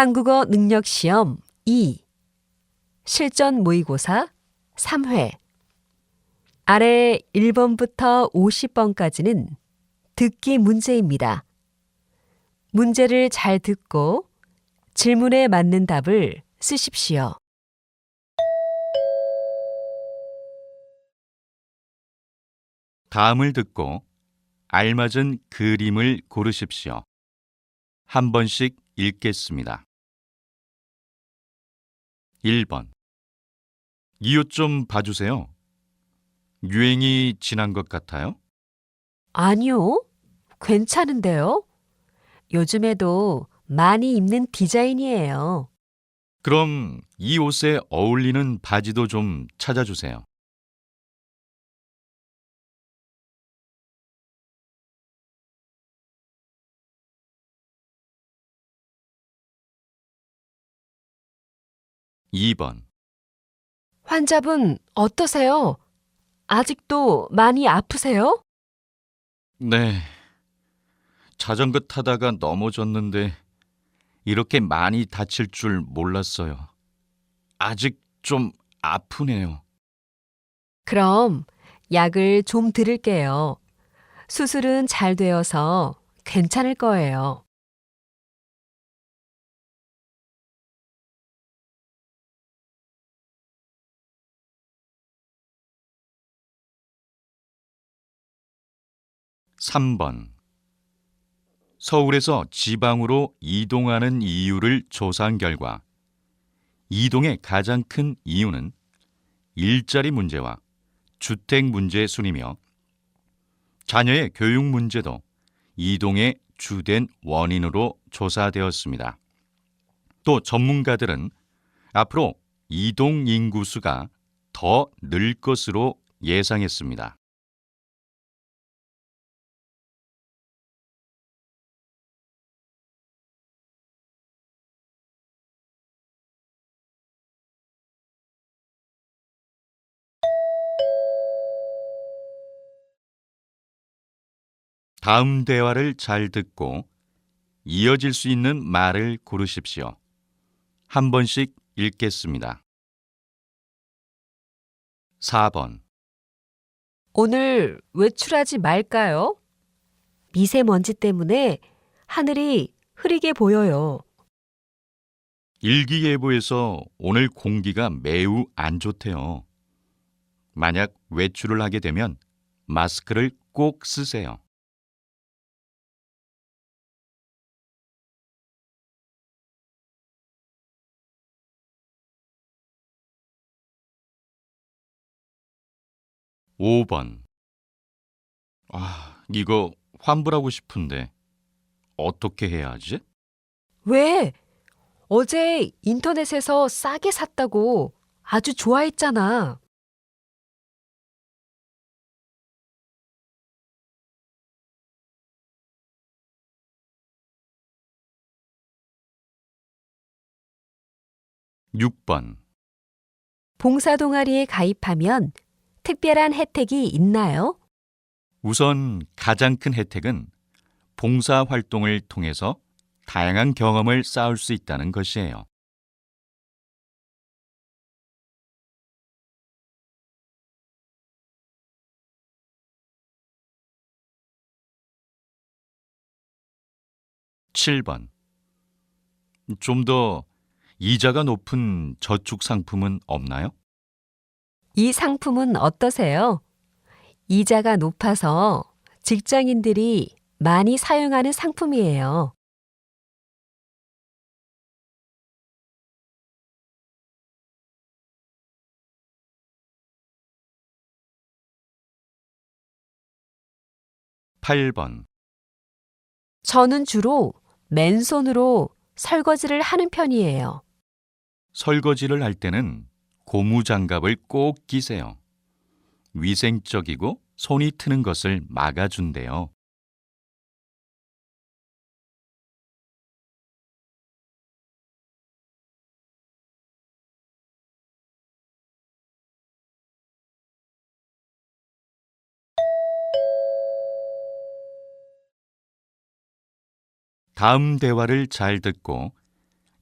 한국어 능력 시험 2 실전 모의고사 3회 아래 1번부터 50번까지는 듣기 문제입니다. 문제를 잘 듣고 질문에 맞는 답을 쓰십시오. 다음을 듣고 알맞은 그림을 고르십시오. 한 번씩 읽겠습니다. 1번. 이 옷 좀 봐주세요. 유행이 지난 것 같아요? 아니요, 괜찮은데요? 요즘에도 많이 입는 디자인이에요. 그럼 이 옷에 어울리는 바지도 좀 찾아주세요. 2번. 환자분 어떠세요? 아직도 많이 아프세요? 네, 자전거 타다가 넘어졌는데 이렇게 많이 다칠 줄 몰랐어요. 아직 좀 아프네요. 그럼 약을 좀 드릴게요. 수술은 잘 되어서 괜찮을 거예요. 3번. 서울에서 지방으로 이동하는 이유를 조사한 결과 이동의 가장 큰 이유는 일자리 문제와 주택 문제 순이며 자녀의 교육 문제도 이동의 주된 원인으로 조사되었습니다. 또 전문가들은 앞으로 이동 인구수가 더 늘 것으로 예상했습니다. 다음 대화를 잘 듣고 이어질 수 있는 말을 고르십시오. 한 번씩 읽겠습니다. 4번. 오늘 외출하지 말까요? 미세먼지 때문에 하늘이 흐리게 보여요. 일기예보에서 오늘 공기가 매우 안 좋대요. 만약 외출을 하게 되면 마스크를 꼭 쓰세요. 5번. 이거 환불하고 싶은데 어떻게 해야 하지? 왜? 어제 인터넷에서 싸게 샀다고 아주 좋아했잖아. 6번. 봉사 동아리에 가입하면 특별한 혜택이 있나요? 우선 가장 큰 혜택은 봉사 활동을 통해서 다양한 경험을 쌓을 수 있다는 것이에요. 7번. 좀 더 이자가 높은 저축 상품은 없나요? 이 상품은 어떠세요? 이자가 높아서 직장인들이 많이 사용하는 상품이에요. 8번. 저는 주로 맨손으로 설거지를 하는 편이에요. 설거지를 할 때는 고무장갑을 꼭 끼세요. 위생적이고 손이 트는 것을 막아준대요. '다음 대화를 잘 듣고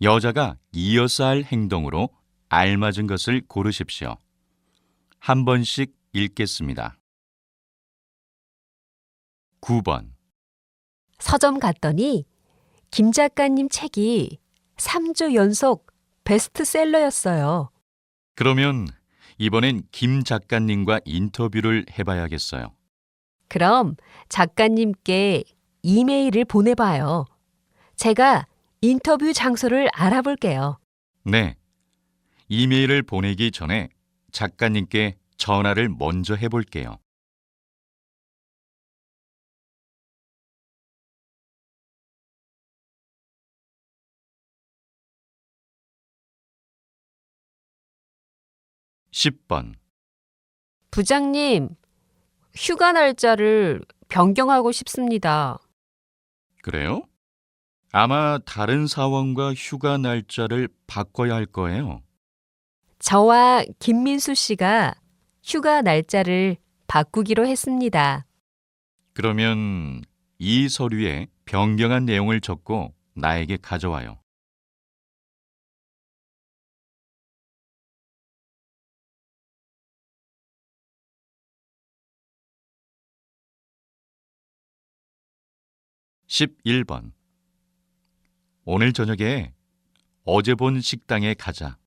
여자가 이어서 할 행동으로 알맞은 것을 고르십시오. 한 번씩 읽겠습니다. 9번. 서점 갔더니 김 작가님 책이 3주 연속 베스트셀러였어요. 그러면 이번엔 김 작가님과 인터뷰를 해봐야겠어요. 그럼 작가님께 이메일을 보내봐요. 제가 인터뷰 장소를 알아볼게요. 네. 이메일을 보내기 전에 작가님께 전화를 먼저 해볼게요. (10번) 부장님, 휴가 날짜를 변경하고 싶습니다. 그래요? 아마 다른 사원과 휴가 날짜를 바꿔야 할 거예요. 저와 김민수 씨가 휴가 날짜를 바꾸기로 했습니다. 그러면 이 서류에 변경한 내용을 적고 나에게 가져와요. (11번) 오늘 저녁에 어제 본 식당에 가자.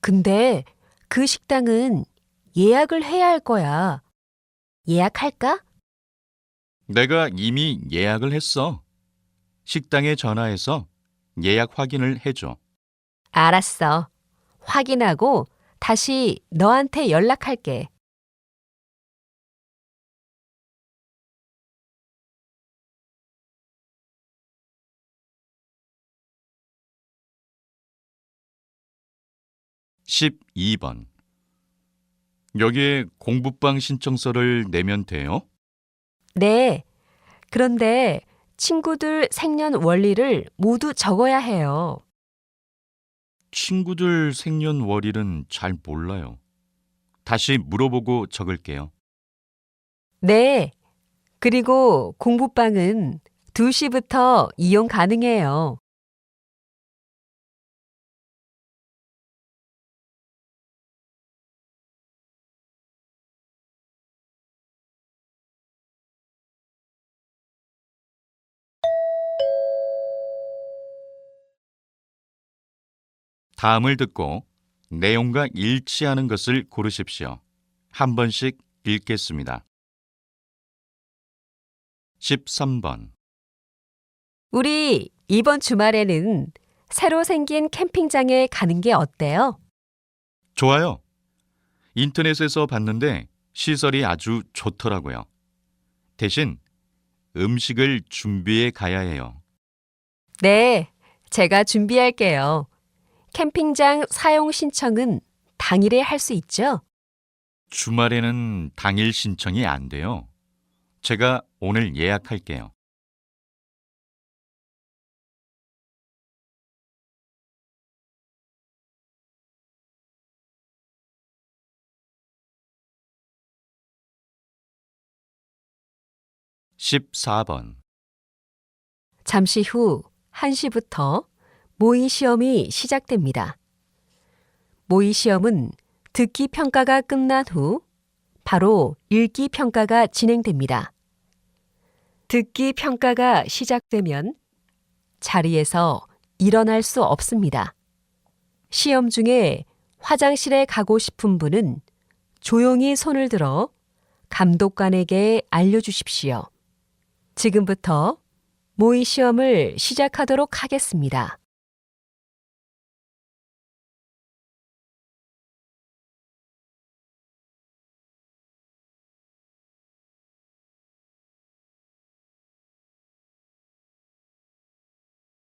근데 그 식당은 예약을 해야 할 거야. 예약할까? 내가 이미 예약을 했어. 식당에 전화해서 예약 확인을 해줘. 알았어. 확인하고 다시 너한테 연락할게. (12번) 여기에 공부방 신청서를 내면 돼요? 네. 그런데 친구들 생년월일을 모두 적어야 해요. 친구들 생년월일은 잘 몰라요. 다시 물어보고 적을게요. 네. 그리고 공부방은 2시부터 이용 가능해요. 다음을 듣고 내용과 일치하는 것을 고르십시오. 한 번씩 읽겠습니다. 13번. 우리 이번 주말에는 새로 생긴 캠핑장에 가는 게 어때요? 좋아요. 인터넷에서 봤는데 시설이 아주 좋더라고요. 대신 음식을 준비해 가야 해요. 네. 제가 준비할게요. 캠핑장 사용 신청은 당일에 할 수 있죠? 주말에는 당일 신청이 안 돼요. 제가 오늘 예약할게요. (14번) 잠시 후 1시부터 모의 시험이 시작됩니다. 모의 시험은 듣기 평가가 끝난 후 바로 읽기 평가가 진행됩니다. 듣기 평가가 시작되면 자리에서 일어날 수 없습니다. 시험 중에 화장실에 가고 싶은 분은 조용히 손을 들어 감독관에게 알려주십시오. 지금부터 모의 시험을 시작하도록 하겠습니다.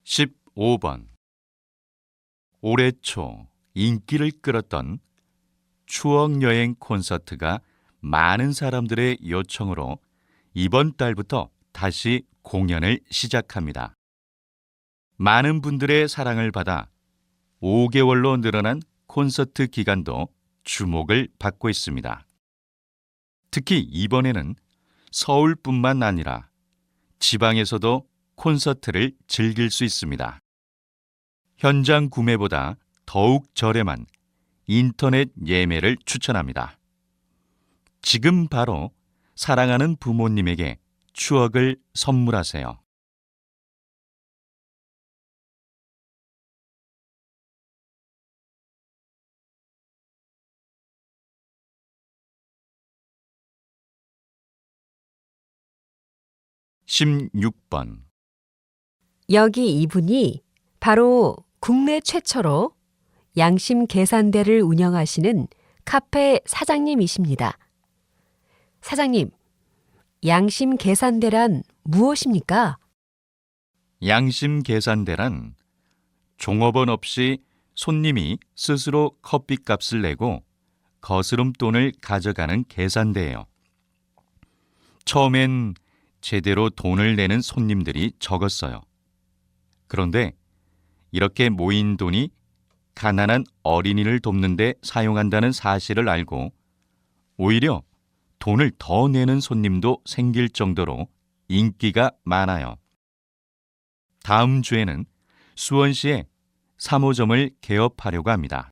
(15번) 올해 초 인기를 끌었던 추억여행 콘서트가 많은 사람들의 요청으로 이번 달부터 다시 공연을 시작합니다. 많은 분들의 사랑을 받아 5개월로 늘어난 콘서트 기간도 주목을 받고 있습니다. 특히 이번에는 서울뿐만 아니라 지방에서도 콘서트를 즐길 수 있습니다. 현장 구매보다 더욱 저렴한 인터넷 예매를 추천합니다. 지금 바로 사랑하는 부모님에게 추억을 선물하세요. (16번) 여기 이분이 바로 국내 최초로 양심 계산대를 운영하시는 카페 사장님이십니다. 사장님, 양심 계산대란 무엇입니까? 양심 계산대란 종업원 없이 손님이 스스로 커피값을 내고 거스름돈을 가져가는 계산대예요. 처음엔 제대로 돈을 내는 손님들이 적었어요. 그런데 이렇게 모인 돈이 가난한 어린이를 돕는 데 사용한다는 사실을 알고 오히려 돈을 더 내는 손님도 생길 정도로 인기가 많아요. 다음 주에는 수원시에 3호점을 개업하려고 합니다.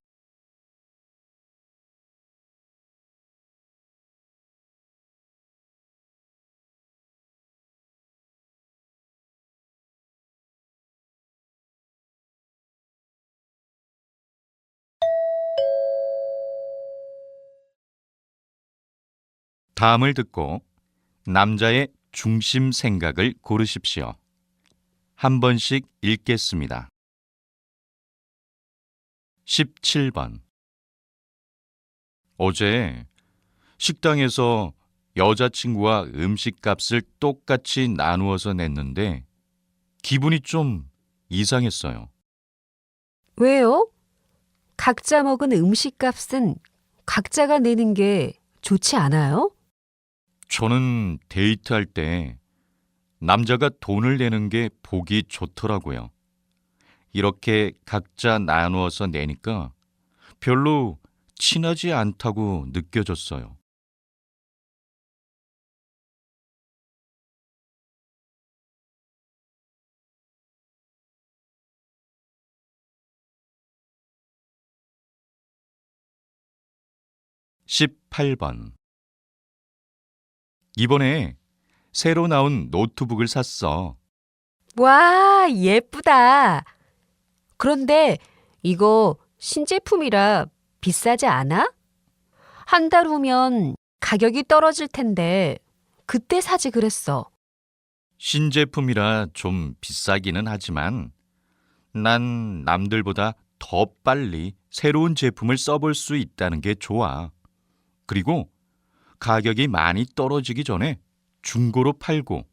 다음을 듣고 남자의 중심 생각을 고르십시오. 한 번씩 읽겠습니다. 17번. 어제 식당에서 여자친구와 음식값을 똑같이 나누어서 냈는데 기분이 좀 이상했어요. 왜요? 각자 먹은 음식값은 각자가 내는 게 좋지 않아요? 저는 데이트할 때 남자가 돈을 내는 게 보기 좋더라고요. 이렇게 각자 나누어서 내니까 별로 친하지 않다고 느껴졌어요. (18번) 이번에 새로 나온 노트북을 샀어. 와, 예쁘다. 그런데 이거 신제품이라 비싸지 않아? 한 달 후면 가격이 떨어질 텐데 그때 사지 그랬어. 신제품이라 좀 비싸기는 하지만 난 남들보다 더 빨리 새로운 제품을 써볼 수 있다는 게 좋아. 그리고 가격이 많이 떨어지기 전에 중고로 팔고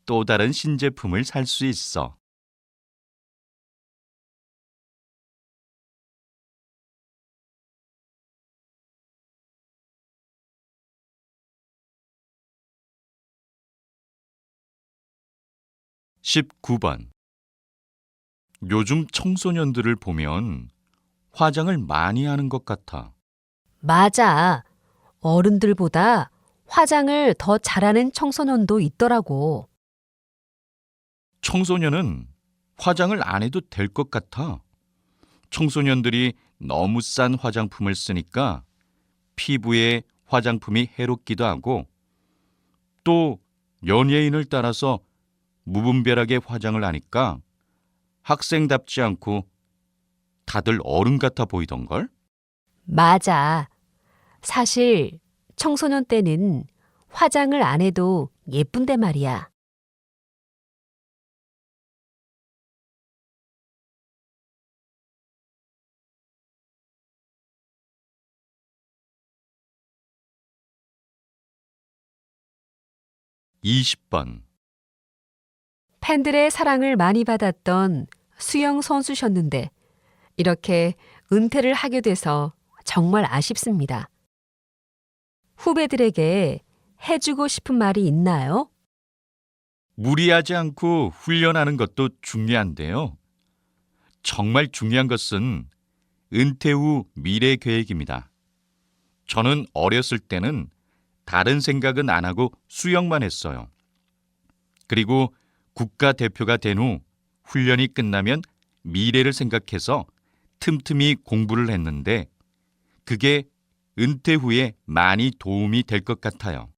또 다른 신제품을 살 수 있어. (19번) 요즘 청소년들을 보면 화장을 많이 하는 것 같아. 맞아. 어른들보다 화장을 더 잘하는 청소년도 있더라고. 청소년은 화장을 안 해도 될 것 같아. 청소년들이 너무 싼 화장품을 쓰니까 피부에 화장품이 해롭기도 하고 또 연예인을 따라서 무분별하게 화장을 하니까 학생답지 않고 다들 어른 같아 보이던걸? 맞아. 사실 청소년 때는 화장을 안 해도 예쁜데 말이야. (20번) 팬들의 사랑을 많이 받았던 수영 선수셨는데 이렇게 은퇴를 하게 돼서 정말 아쉽습니다. 후배들에게 해주고 싶은 말이 있나요? 무리하지 않고 훈련하는 것도 중요한데요. 정말 중요한 것은 은퇴 후 미래 계획입니다. 저는 어렸을 때는 다른 생각은 안 하고 수영만 했어요. 그리고 국가대표가 된 후 훈련이 끝나면 미래를 생각해서 틈틈이 공부를 했는데 그게 은퇴 후에 많이 도움이 될 것 같아요.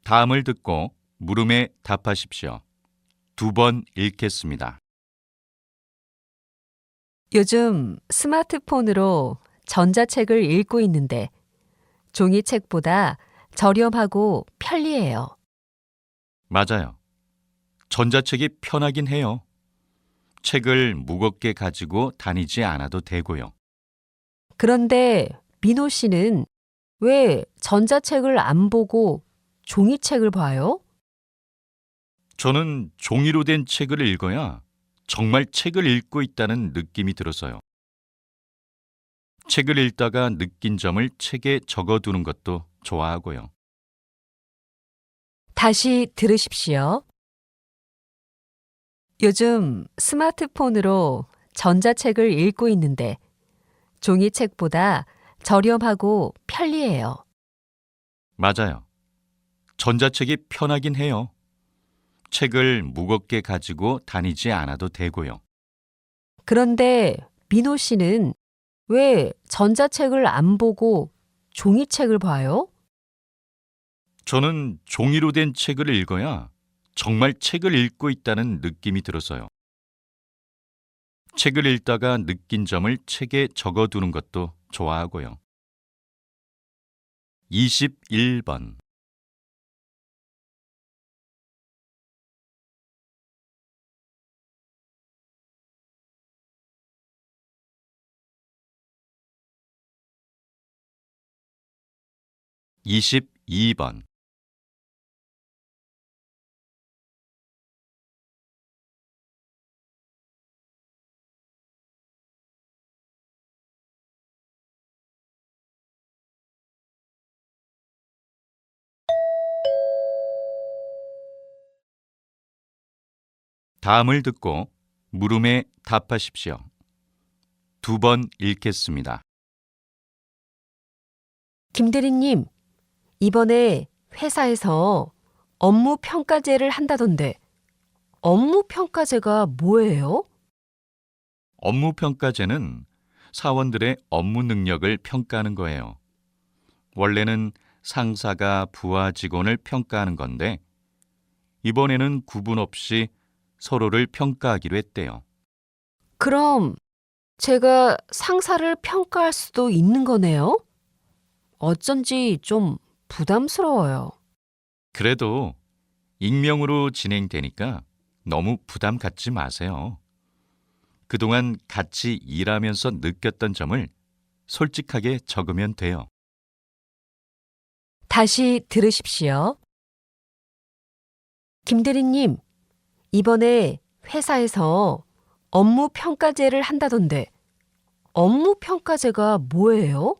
다음을 듣고 물음에 답하십시오. 2번 읽겠습니다. 요즘 스마트폰으로 전자책을 읽고 있는데 종이책보다 저렴하고 편리해요. 맞아요. 전자책이 편하긴 해요. 책을 무겁게 가지고 다니지 않아도 되고요. 그런데 민호 씨는 왜 전자책을 안 보고 종이책을 봐요? 저는 종이로 된 책을 읽어야 정말 책을 읽고 있다는 느낌이 들어서요. 책을 읽다가 느낀 점을 책에 적어두는 것도 좋아하고요. 다시 들으십시오. 요즘 스마트폰으로 전자책을 읽고 있는데 종이책보다 저렴하고 편리해요. 맞아요. 전자책이 편하긴 해요. 책을 무겁게 가지고 다니지 않아도 되고요. 그런데 민호 씨는 왜 전자책을 안 보고 종이책을 봐요? 저는 종이로 된 책을 읽어야 정말 책을 읽고 있다는 느낌이 들어서요. 책을 읽다가 느낀 점을 책에 적어두는 것도 좋아하고요. 21번. 이십이 번. 다음을 듣고 물음에 답하십시오. 2번 읽겠습니다. 김대리님, 이번에 회사에서 업무 평가제를 한다던데 업무 평가제가 뭐예요? 업무 평가제는 사원들의 업무 능력을 평가하는 거예요. 원래는 상사가 부하 직원을 평가하는 건데 이번에는 구분 없이 서로를 평가하기로 했대요. 그럼 제가 상사를 평가할 수도 있는 거네요? 어쩐지 좀 부담스러워요. 그래도 익명으로 진행되니까 너무 부담 갖지 마세요. 그동안 같이 일하면서 느꼈던 점을 솔직하게 적으면 돼요. 다시 들으십시오. 김대리님, 이번에 회사에서 업무 평가제를 한다던데 업무 평가제가 뭐예요?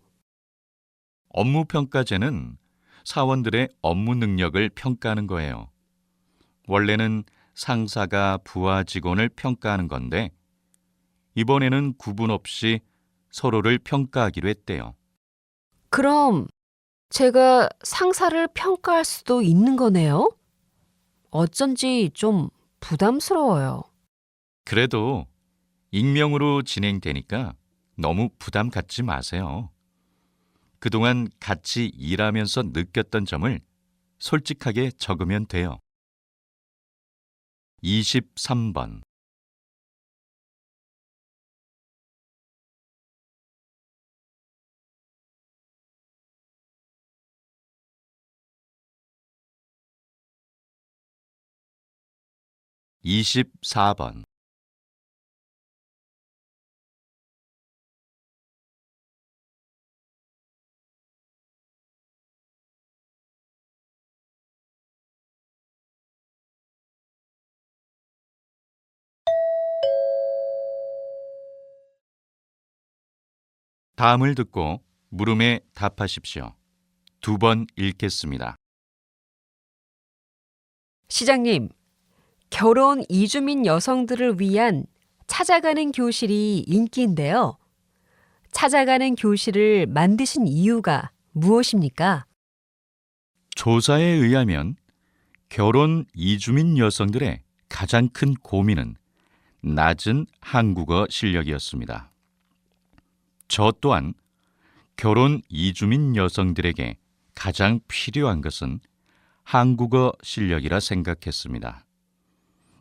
업무 평가제는 사원들의 업무 능력을 평가하는 거예요. 원래는 상사가 부하 직원을 평가하는 건데 이번에는 구분 없이 서로를 평가하기로 했대요. 그럼 제가 상사를 평가할 수도 있는 거네요? 어쩐지 좀 부담스러워요. 그래도 익명으로 진행되니까 너무 부담 갖지 마세요. 그동안 같이 일하면서 느꼈던 점을 솔직하게 적으면 돼요. 23번. 이십사 번. 다음을 듣고 물음에 답하십시오. 2번 읽겠습니다. 시장님, 결혼 이주민 여성들을 위한 찾아가는 교실이 인기인데요. 찾아가는 교실을 만드신 이유가 무엇입니까? 조사에 의하면 결혼 이주민 여성들의 가장 큰 고민은 낮은 한국어 실력이었습니다. 저 또한 결혼 이주민 여성들에게 가장 필요한 것은 한국어 실력이라 생각했습니다.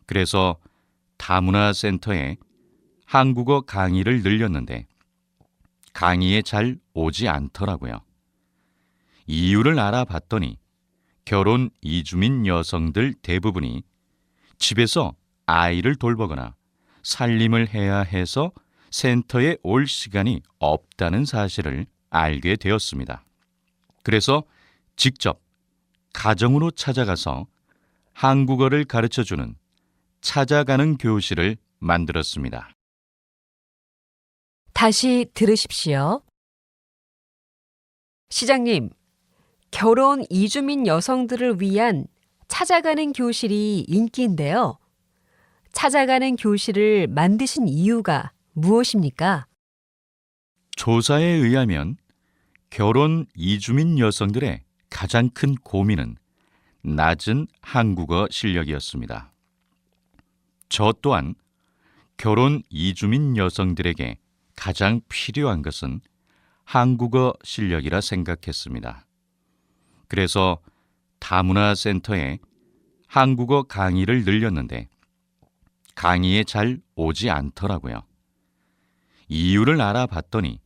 그래서 다문화센터에 한국어 강의를 늘렸는데 강의에 잘 오지 않더라고요. 이유를 알아봤더니 결혼 이주민 여성들 대부분이 집에서 아이를 돌보거나 살림을 해야 해서 센터에 올 시간이 없다는 사실을 알게 되었습니다. 그래서 직접 가정으로 찾아가서 한국어를 가르쳐주는 찾아가는 교실을 만들었습니다. 다시 들으십시오. 시장님, 결혼 이주민 여성들을 위한 찾아가는 교실이 인기인데요. 찾아가는 교실을 만드신 이유가 무엇입니까? 조사에 의하면 결혼 이주민 여성들의 가장 큰 고민은 낮은 한국어 실력이었습니다. 저 또한 결혼 이주민 여성들에게 가장 필요한 것은 한국어 실력이라 생각했습니다. 그래서 다문화센터에 한국어 강의를 늘렸는데 강의에 잘 오지 않더라고요. 이유를 알아봤더니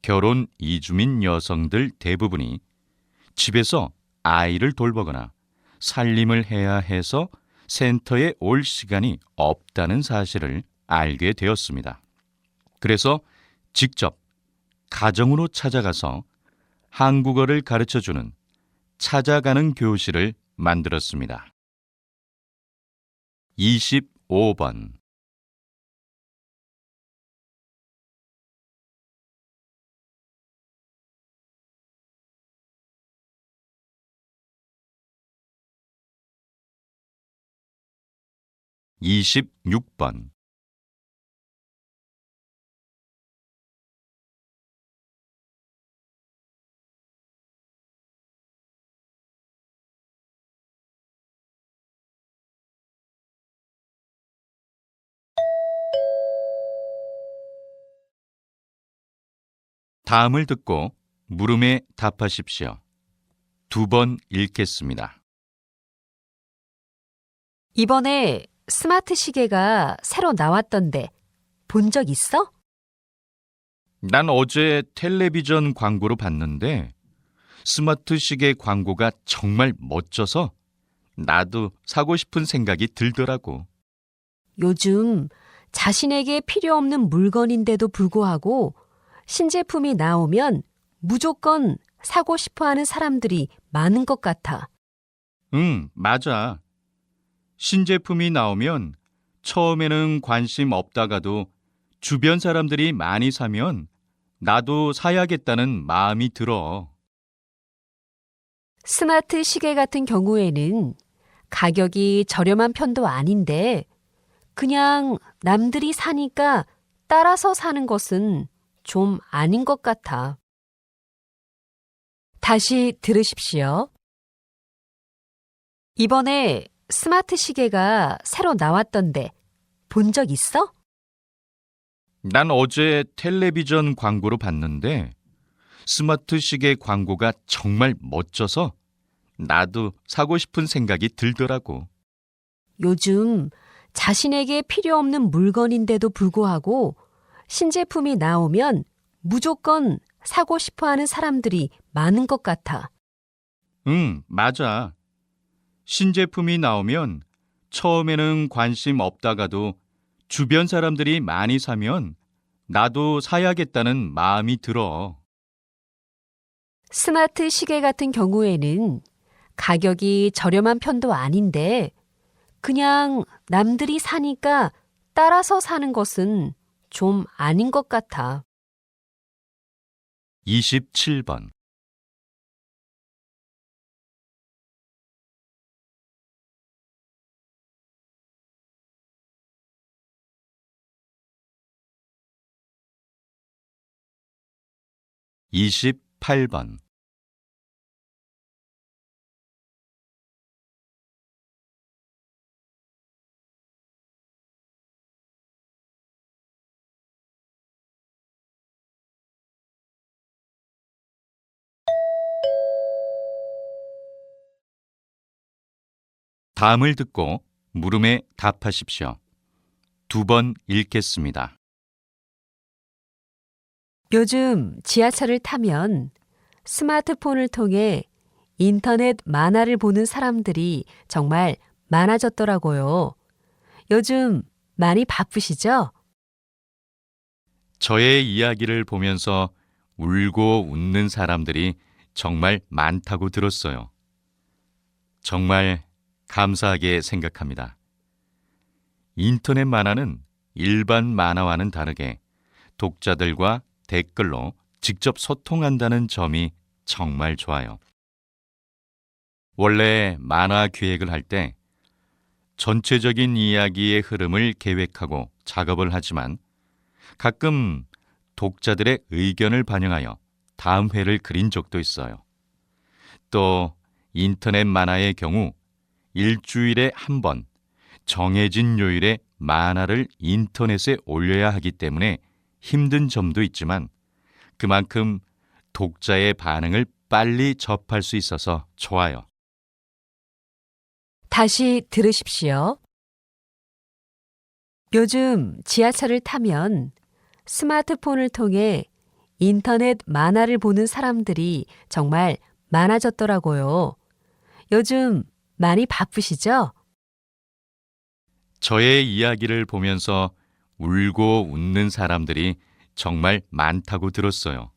결혼 이주민 여성들 대부분이 집에서 아이를 돌보거나 살림을 해야 해서 센터에 올 시간이 없다는 사실을 알게 되었습니다. 그래서 직접 가정으로 찾아가서 한국어를 가르쳐주는 찾아가는 교실을 만들었습니다. 25번 26번 다음을 듣고 물음에 답하십시오. 2번 읽겠습니다. 이번에 스마트 시계가 새로 나왔던데 본 적 있어? 난 어제 텔레비전 광고로 봤는데 스마트 시계 광고가 정말 멋져서 나도 사고 싶은 생각이 들더라고. 요즘 자신에게 필요 없는 물건인데도 불구하고 신제품이 나오면 무조건 사고 싶어 하는 사람들이 많은 것 같아. 응, 맞아. 신제품이 나오면 처음에는 관심 없다가도 주변 사람들이 많이 사면 나도 사야겠다는 마음이 들어. 스마트 시계 같은 경우에는 가격이 저렴한 편도 아닌데 그냥 남들이 사니까 따라서 사는 것은 좀 아닌 것 같아. 다시 들으십시오. 이번에 스마트 시계가 새로 나왔던데 본 적 있어? 난 어제 텔레비전 광고로 봤는데 스마트 시계 광고가 정말 멋져서 나도 사고 싶은 생각이 들더라고. 요즘 자신에게 필요 없는 물건인데도 불구하고 신제품이 나오면 무조건 사고 싶어 하는 사람들이 많은 것 같아. 응, 맞아. 신제품이 나오면 처음에는 관심 없다가도 주변 사람들이 많이 사면 나도 사야겠다는 마음이 들어. 스마트 시계 같은 경우에는 가격이 저렴한 편도 아닌데 그냥 남들이 사니까 따라서 사는 것은 좀 아닌 것 같아. 27번 28번. 다음을 듣고 물음에 답하십시오. 2번 읽겠습니다. 요즘 지하철을 타면 스마트폰을 통해 인터넷 만화를 보는 사람들이 정말 많아졌더라고요. 요즘 많이 바쁘시죠? 저의 이야기를 보면서 울고 웃는 사람들이 정말 많다고 들었어요. 정말 감사하게 생각합니다. 인터넷 만화는 일반 만화와는 다르게 독자들과 댓글로 직접 소통한다는 점이 정말 좋아요. 원래 만화 기획을 할 때 전체적인 이야기의 흐름을 계획하고 작업을 하지만 가끔 독자들의 의견을 반영하여 다음 회를 그린 적도 있어요. 또 인터넷 만화의 경우 일주일에 한 번 정해진 요일에 만화를 인터넷에 올려야 하기 때문에 힘든 점도 있지만 그만큼 독자의 반응을 빨리 접할 수 있어서 좋아요. 다시 들으십시오. 요즘 지하철을 타면 스마트폰을 통해 인터넷 만화를 보는 사람들이 정말 많아졌더라고요. 요즘 많이 바쁘시죠? 저의 이야기를 보면서 울고 웃는 사람들이 정말 많다고 들었어요.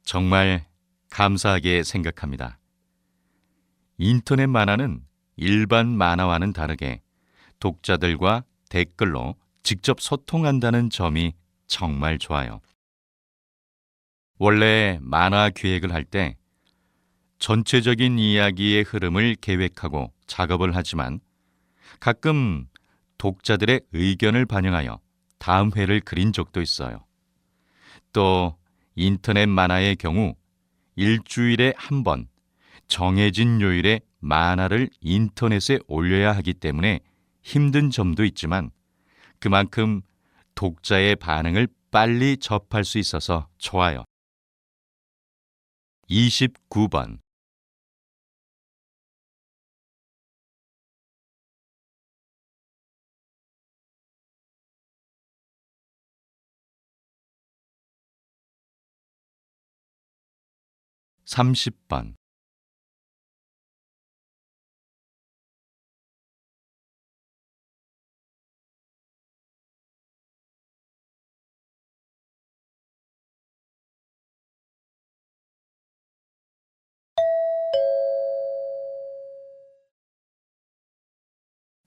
정말 감사하게 생각합니다. 인터넷 만화는 일반 만화와는 다르게 독자들과 댓글로 직접 소통한다는 점이 정말 좋아요. 원래 만화 기획을 할 때 전체적인 이야기의 흐름을 계획하고 작업을 하지만 가끔 독자들의 의견을 반영하여 다음 회를 그린 적도 있어요. 또 인터넷 만화의 경우 일주일에 한 번 정해진 요일에 만화를 인터넷에 올려야 하기 때문에 힘든 점도 있지만 그만큼 독자의 반응을 빨리 접할 수 있어서 좋아요. 29번. (30번)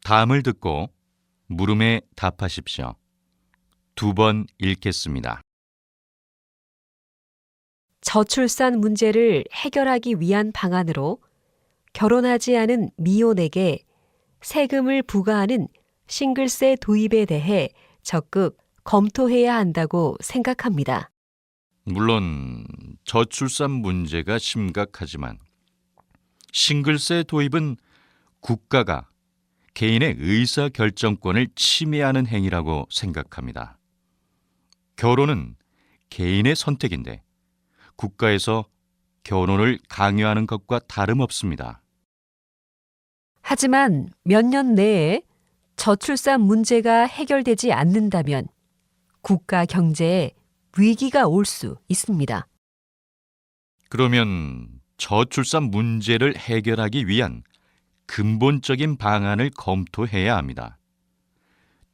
다음을 듣고 물음에 답하십시오. 2번 읽겠습니다. 저출산 문제를 해결하기 위한 방안으로 결혼하지 않은 미혼에게 세금을 부과하는 싱글세 도입에 대해 적극 검토해야 한다고 생각합니다. 물론 저출산 문제가 심각하지만 싱글세 도입은 국가가 개인의 의사결정권을 침해하는 행위라고 생각합니다. 결혼은 개인의 선택인데 국가에서 결혼을 강요하는 것과 다름없습니다. 하지만 몇 년 내에 저출산 문제가 해결되지 않는다면 국가 경제에 위기가 올 수 있습니다. 그러면 저출산 문제를 해결하기 위한 근본적인 방안을 검토해야 합니다.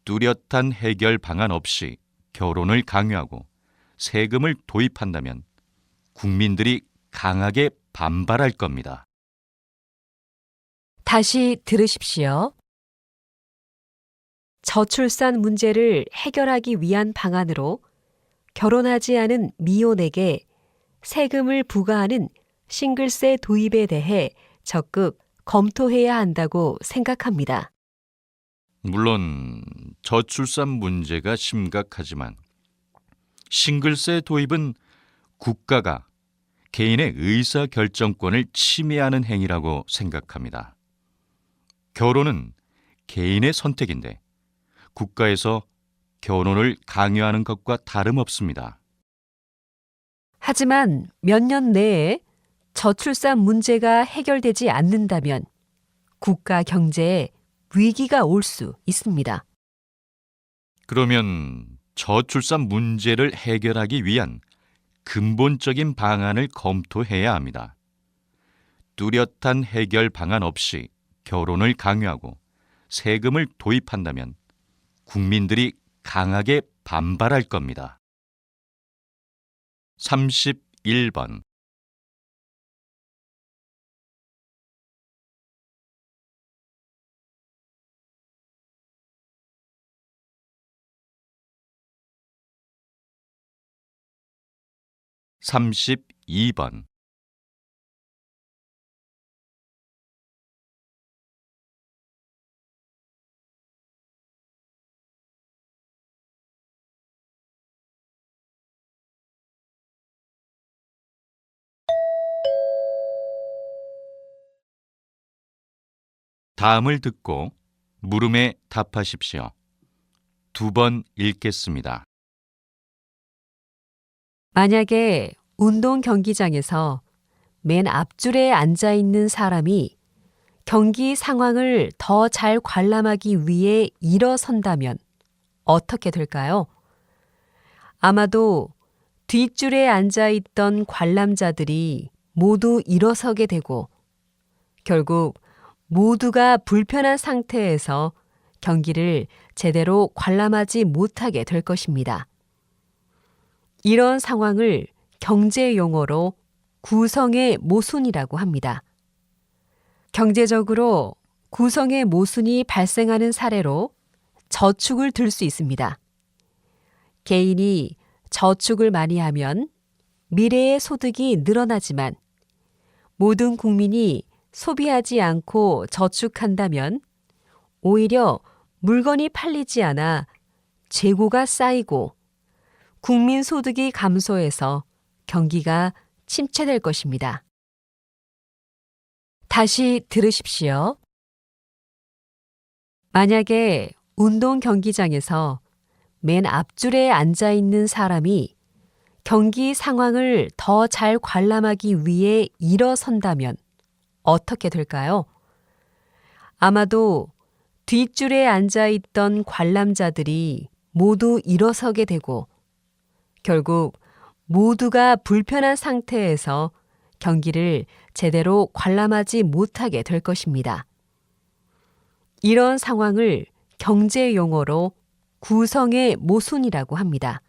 뚜렷한 해결 방안 없이 결혼을 강요하고 세금을 도입한다면 국민들이 강하게 반발할 겁니다. 다시 들으십시오. 저출산 문제를 해결하기 위한 방안으로 결혼하지 않은 미혼에게 세금을 부과하는 싱글세 도입에 대해 적극 검토해야 한다고 생각합니다. 물론 저출산 문제가 심각하지만 싱글세 도입은 국가가 개인의 의사 결정권을 침해하는 행위라고 생각합니다. 결혼은 개인의 선택인데 국가에서 결혼을 강요하는 것과 다름없습니다. 하지만 몇 년 내에 저출산 문제가 해결되지 않는다면 국가 경제에 위기가 올 수 있습니다. 그러면 저출산 문제를 해결하기 위한 근본적인 방안을 검토해야 합니다. 뚜렷한 해결 방안 없이 결혼을 강요하고 세금을 도입한다면 국민들이 강하게 반발할 겁니다. 31번. 삼십이 번. 다음을 듣고 물음에 답하십시오. 2번 읽겠습니다. 만약에 운동 경기장에서 맨 앞줄에 앉아 있는 사람이 경기 상황을 더 잘 관람하기 위해 일어선다면 어떻게 될까요? 아마도 뒷줄에 앉아 있던 관람자들이 모두 일어서게 되고 결국 모두가 불편한 상태에서 경기를 제대로 관람하지 못하게 될 것입니다. 이런 상황을 경제 용어로 구성의 모순이라고 합니다. 경제적으로 구성의 모순이 발생하는 사례로 저축을 들 수 있습니다. 개인이 저축을 많이 하면 미래의 소득이 늘어나지만 모든 국민이 소비하지 않고 저축한다면 오히려 물건이 팔리지 않아 재고가 쌓이고 국민 소득이 감소해서 경기가 침체될 것입니다. 다시 들으십시오. 만약에 운동 경기장에서 맨 앞줄에 앉아 있는 사람이 경기 상황을 더 잘 관람하기 위해 일어선다면 어떻게 될까요? 아마도 뒷줄에 앉아 있던 관람자들이 모두 일어서게 되고 결국 모두가 불편한 상태에서 경기를 제대로 관람하지 못하게 될 것입니다. 이런 상황을 경제 용어로 구성의 모순이라고 합니다.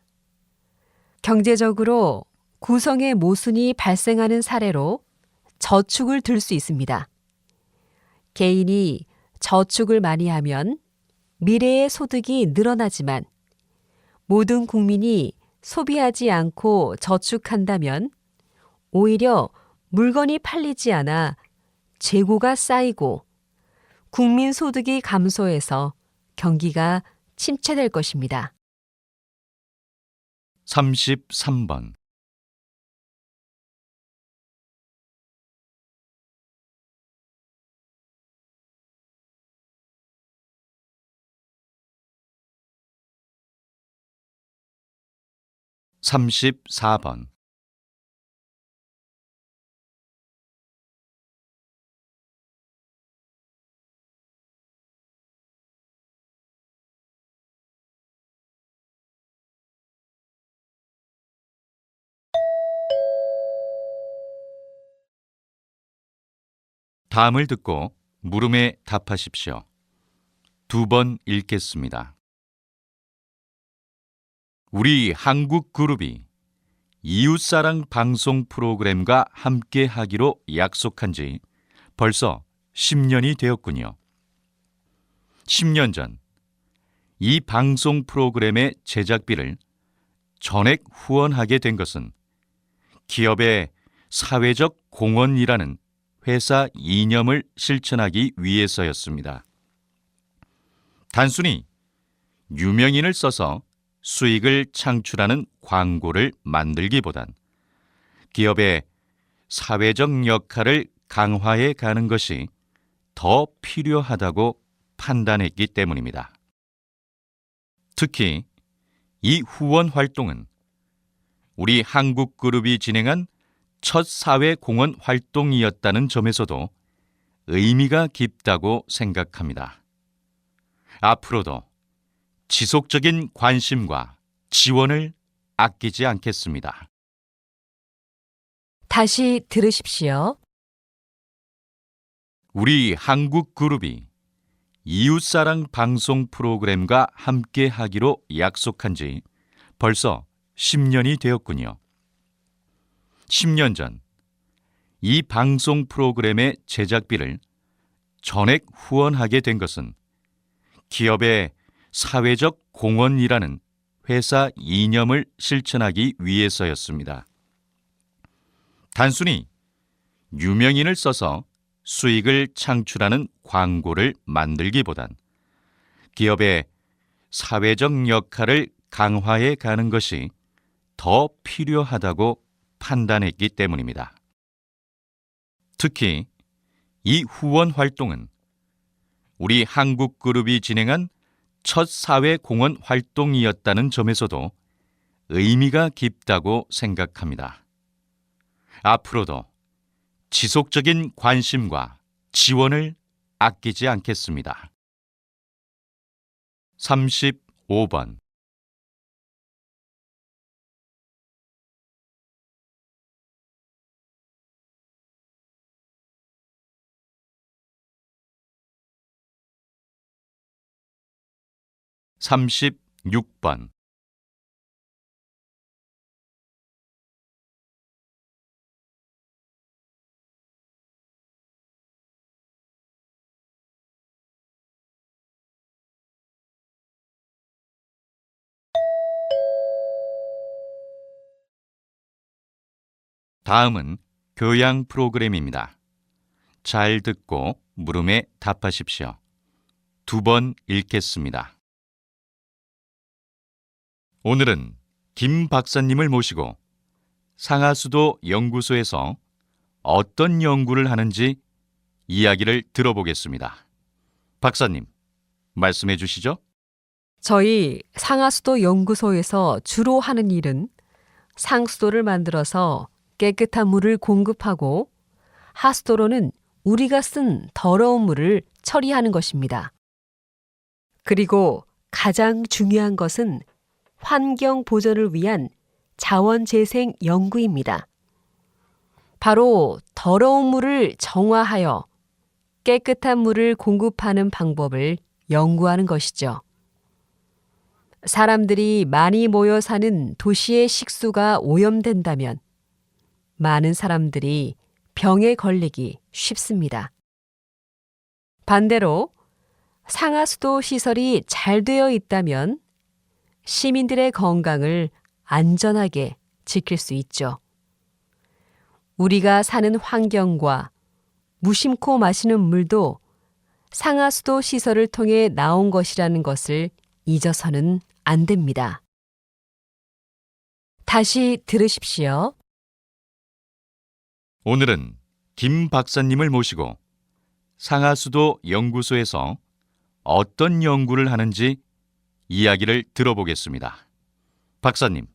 경제적으로 구성의 모순이 발생하는 사례로 저축을 들 수 있습니다. 개인이 저축을 많이 하면 미래의 소득이 늘어나지만 모든 국민이 소비하지 않고 저축한다면 오히려 물건이 팔리지 않아 재고가 쌓이고 국민 소득이 감소해서 경기가 침체될 것입니다. 33번. 삼십사 번. 다음을 듣고 물음에 답하십시오. 2번 읽겠습니다. 우리 한국 그룹이 이웃사랑 방송 프로그램과 함께 하기로 약속한 지 벌써 10년이 되었군요. 10년 전 이 방송 프로그램의 제작비를 전액 후원하게 된 것은 기업의 사회적 공헌이라는 회사 이념을 실천하기 위해서였습니다. 단순히 유명인을 써서 수익을 창출하는 광고를 만들기보단 기업의 사회적 역할을 강화해 가는 것이 더 필요하다고 판단했기 때문입니다. 특히 이 후원 활동은 우리 한국그룹이 진행한 첫 사회공헌 활동이었다는 점에서도 의미가 깊다고 생각합니다. 앞으로도 지속적인 관심과 지원을 아끼지 않겠습니다. 다시 들으십시오. 우리 한국그룹이 이웃사랑 방송 프로그램과 함께 하기로 약속한 지 벌써 10년이 되었군요. 10년 전 이 방송 프로그램의 제작비를 전액 후원하게 된 것은 기업의 사회적 공헌이라는 회사 이념을 실천하기 위해서였습니다. 단순히 유명인을 써서 수익을 창출하는 광고를 만들기보단 기업의 사회적 역할을 강화해 가는 것이 더 필요하다고 판단했기 때문입니다. 특히 이 후원 활동은 우리 한국그룹이 진행한 첫 사회공헌 활동이었다는 점에서도 의미가 깊다고 생각합니다. 앞으로도 지속적인 관심과 지원을 아끼지 않겠습니다. 35번 36번 다음은 교양 프로그램입니다. 잘 듣고 물음에 답하십시오. 2번 읽겠습니다. 오늘은 김 박사님을 모시고 상하수도 연구소에서 어떤 연구를 하는지 이야기를 들어보겠습니다. 박사님, 말씀해 주시죠. 저희 상하수도 연구소에서 주로 하는 일은 상수도를 만들어서 깨끗한 물을 공급하고 하수도로는 우리가 쓴 더러운 물을 처리하는 것입니다. 그리고 가장 중요한 것은 환경 보전을 위한 자원 재생 연구입니다. 바로 더러운 물을 정화하여 깨끗한 물을 공급하는 방법을 연구하는 것이죠. 사람들이 많이 모여 사는 도시의 식수가 오염된다면 많은 사람들이 병에 걸리기 쉽습니다. 반대로 상하수도 시설이 잘 되어 있다면 시민들의 건강을 안전하게 지킬 수 있죠. 우리가 사는 환경과 무심코 마시는 물도 상하수도 시설을 통해 나온 것이라는 것을 잊어서는 안 됩니다. 다시 들으십시오. 오늘은 김 박사님을 모시고 상하수도 연구소에서 어떤 연구를 하는지 이야기를 들어보겠습니다. 박사님,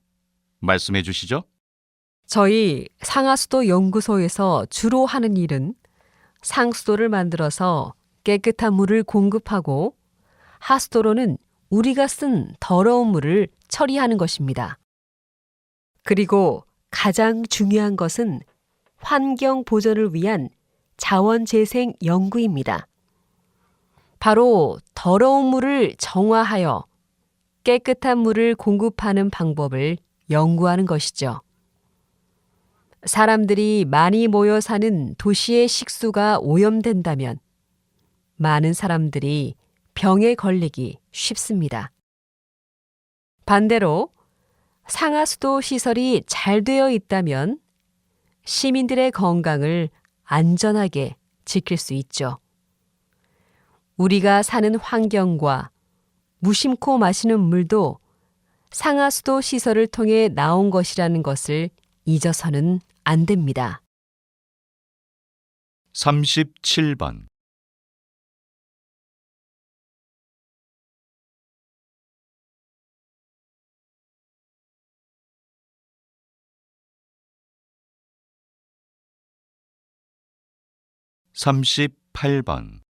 말씀해 주시죠. 저희 상하수도 연구소에서 주로 하는 일은 상수도를 만들어서 깨끗한 물을 공급하고 하수도로는 우리가 쓴 더러운 물을 처리하는 것입니다. 그리고 가장 중요한 것은 환경 보전을 위한 자원 재생 연구입니다. 바로 더러운 물을 정화하여 깨끗한 물을 공급하는 방법을 연구하는 것이죠. 사람들이 많이 모여 사는 도시의 식수가 오염된다면 많은 사람들이 병에 걸리기 쉽습니다. 반대로 상하수도 시설이 잘 되어 있다면 시민들의 건강을 안전하게 지킬 수 있죠. 우리가 사는 환경과 무심코 마시는 물도 상하수도 시설을 통해 나온 것이라는 것을 잊어서는 안 됩니다. 37번. 38번.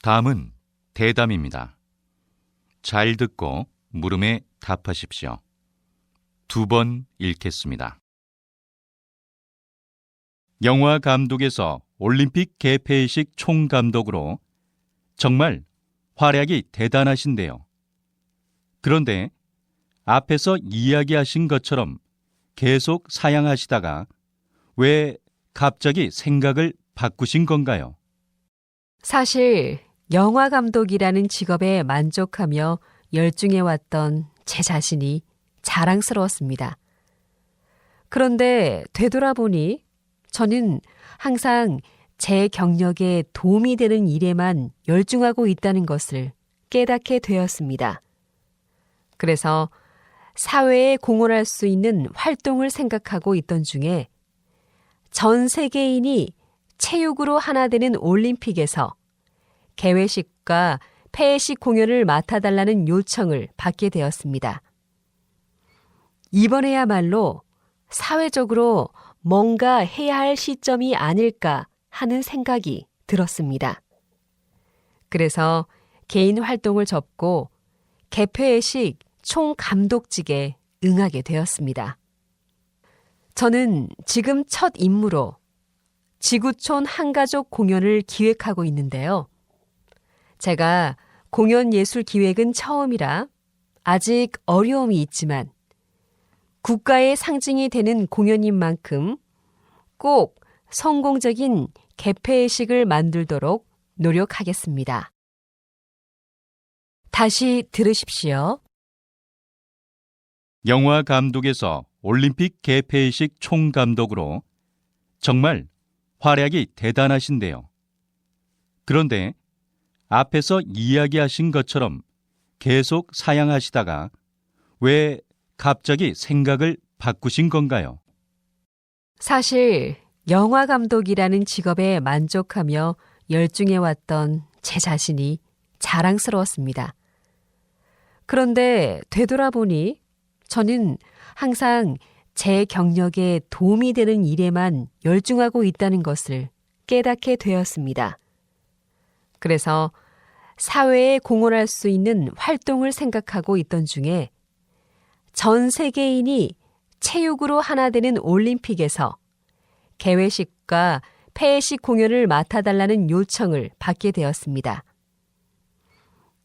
'다음은 대담입니다. 잘 듣고 물음에 답하십시오. 2번 읽겠습니다. 영화 감독에서 올림픽 개폐식 총감독으로 정말 활약이 대단하신데요. 그런데 앞에서 이야기하신 것처럼 계속 사양하시다가 왜 갑자기 생각을 바꾸신 건가요? 사실 영화 감독이라는 직업에 만족하며 열중해왔던 제 자신이 자랑스러웠습니다. 그런데 되돌아보니 저는 항상 제 경력에 도움이 되는 일에만 열중하고 있다는 것을 깨닫게 되었습니다. 그래서 사회에 공헌할 수 있는 활동을 생각하고 있던 중에 전 세계인이 체육으로 하나 되는 올림픽에서 개회식과 폐회식 공연을 맡아달라는 요청을 받게 되었습니다. 이번에야말로 사회적으로 뭔가 해야 할 시점이 아닐까 하는 생각이 들었습니다. 그래서 개인 활동을 접고 개폐회식 총감독직에 응하게 되었습니다. 저는 지금 첫 임무로 지구촌 한가족 공연을 기획하고 있는데요. 제가 공연 예술 기획은 처음이라 아직 어려움이 있지만 국가의 상징이 되는 공연인 만큼 꼭 성공적인 개폐회식을 만들도록 노력하겠습니다. 다시 들으십시오. 영화 감독에서 올림픽 개폐식 총감독으로 정말 활약이 대단하신데요. 그런데 앞에서 이야기하신 것처럼 계속 사양하시다가 왜 갑자기 생각을 바꾸신 건가요? 사실 영화 감독이라는 직업에 만족하며 열중해왔던 제 자신이 자랑스러웠습니다. 그런데 되돌아보니 저는 항상 제 경력에 도움이 되는 일에만 열중하고 있다는 것을 깨닫게 되었습니다. 그래서 사회에 공헌할 수 있는 활동을 생각하고 있던 중에 전 세계인이 체육으로 하나 되는 올림픽에서 개회식과 폐회식 공연을 맡아달라는 요청을 받게 되었습니다.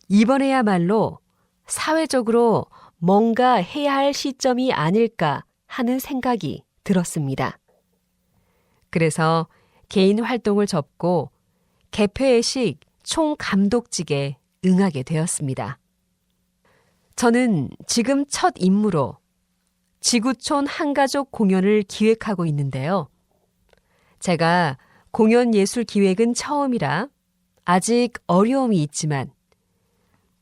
이번에야말로 사회적으로 뭔가 해야 할 시점이 아닐까 하는 생각이 들었습니다. 그래서 개인 활동을 접고 개폐회식 총감독직에 응하게 되었습니다. 저는 지금 첫 임무로 지구촌 한가족 공연을 기획하고 있는데요. 제가 공연 예술 기획은 처음이라 아직 어려움이 있지만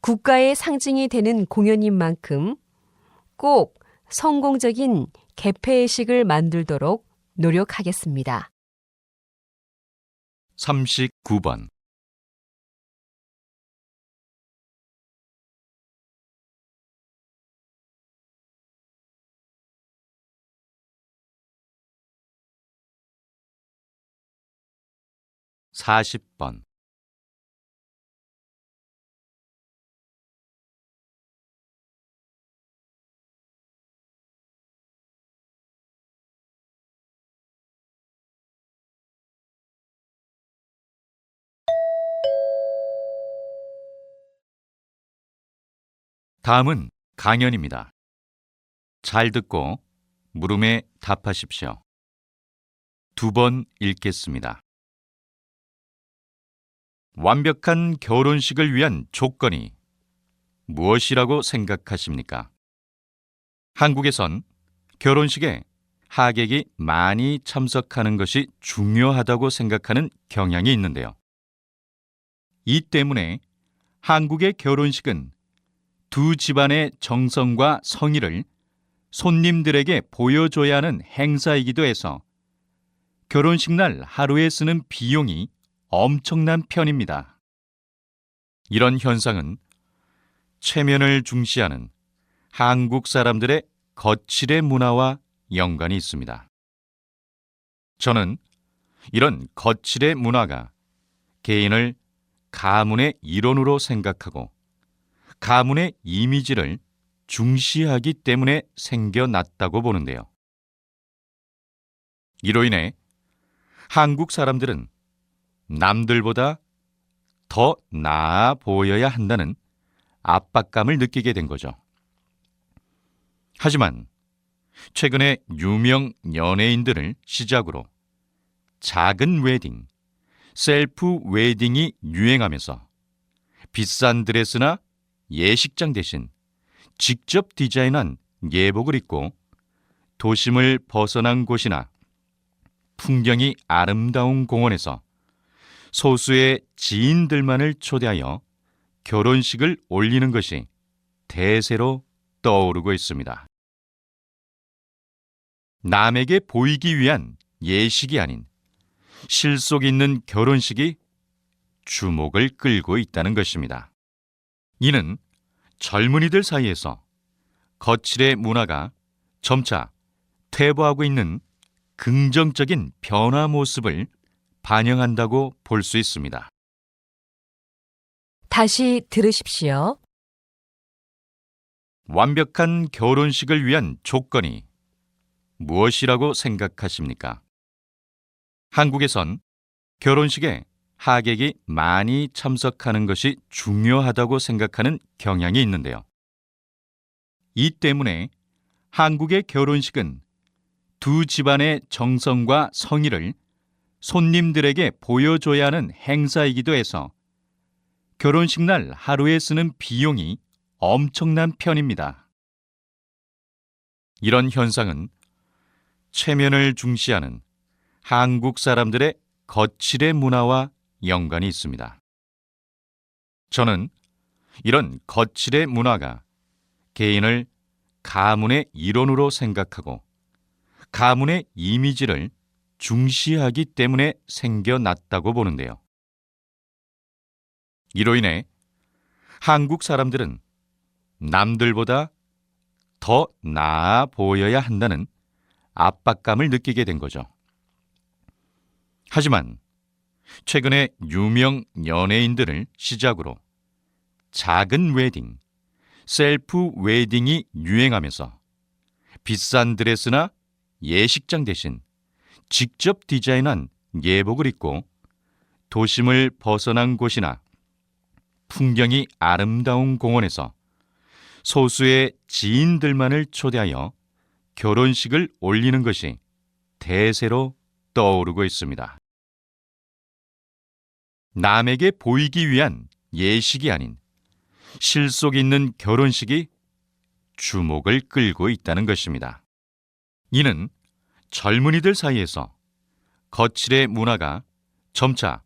국가의 상징이 되는 공연인 만큼 꼭 성공적인 개폐회식을 만들도록 노력하겠습니다. 39번. 40번. '다음은 강연입니다. 잘 듣고 물음에 답하십시오. 2번 읽겠습니다. 완벽한 결혼식을 위한 조건이 무엇이라고 생각하십니까? 한국에선 결혼식에 하객이 많이 참석하는 것이 중요하다고 생각하는 경향이 있는데요. 이 때문에 한국의 결혼식은 두 집안의 정성과 성의를 손님들에게 보여줘야 하는 행사이기도 해서 결혼식 날 하루에 쓰는 비용이 엄청난 편입니다. 이런 현상은 체면을 중시하는 한국 사람들의 거칠의 문화와 연관이 있습니다. 저는 이런 거칠의 문화가 개인을 가문의 일원으로 생각하고 가문의 이미지를 중시하기 때문에 생겨났다고 보는데요. 이로 인해 한국 사람들은 남들보다 더 나아 보여야 한다는 압박감을 느끼게 된 거죠. 하지만 최근에 유명 연예인들을 시작으로 작은 웨딩, 셀프 웨딩이 유행하면서 비싼 드레스나 예식장 대신 직접 디자인한 예복을 입고 도심을 벗어난 곳이나 풍경이 아름다운 공원에서 소수의 지인들만을 초대하여 결혼식을 올리는 것이 대세로 떠오르고 있습니다. 남에게 보이기 위한 예식이 아닌 실속 있는 결혼식이 주목을 끌고 있다는 것입니다. 이는 젊은이들 사이에서 거칠의 문화가 점차 퇴보하고 있는 긍정적인 변화 모습을 반영한다고 볼 수 있습니다. 다시 들으십시오. 완벽한 결혼식을 위한 조건이 무엇이라고 생각하십니까? 한국에선 결혼식에 하객이 많이 참석하는 것이 중요하다고 생각하는 경향이 있는데요. 이 때문에 한국의 결혼식은 두 집안의 정성과 성의를 손님들에게 보여줘야 하는 행사이기도 해서 결혼식 날 하루에 쓰는 비용이 엄청난 편입니다. 이런 현상은 체면을 중시하는 한국 사람들의 거칠의 문화와 연관이 있습니다. 저는 이런 거칠의 문화가 개인을 가문의 일원으로 생각하고 가문의 이미지를 중시하기 때문에 생겨났다고 보는데요. 이로 인해 한국 사람들은 남들보다 더 나아 보여야 한다는 압박감을 느끼게 된 거죠. 하지만 최근에 유명 연예인들을 시작으로 작은 웨딩, 셀프 웨딩이 유행하면서 비싼 드레스나 예식장 대신 직접 디자인한 예복을 입고 도심을 벗어난 곳이나 풍경이 아름다운 공원에서 소수의 지인들만을 초대하여 결혼식을 올리는 것이 대세로 떠오르고 있습니다. 남에게 보이기 위한 예식이 아닌 실속 있는 결혼식이 주목을 끌고 있다는 것입니다. 이는 젊은이들 사이에서 거칠의 문화가 점차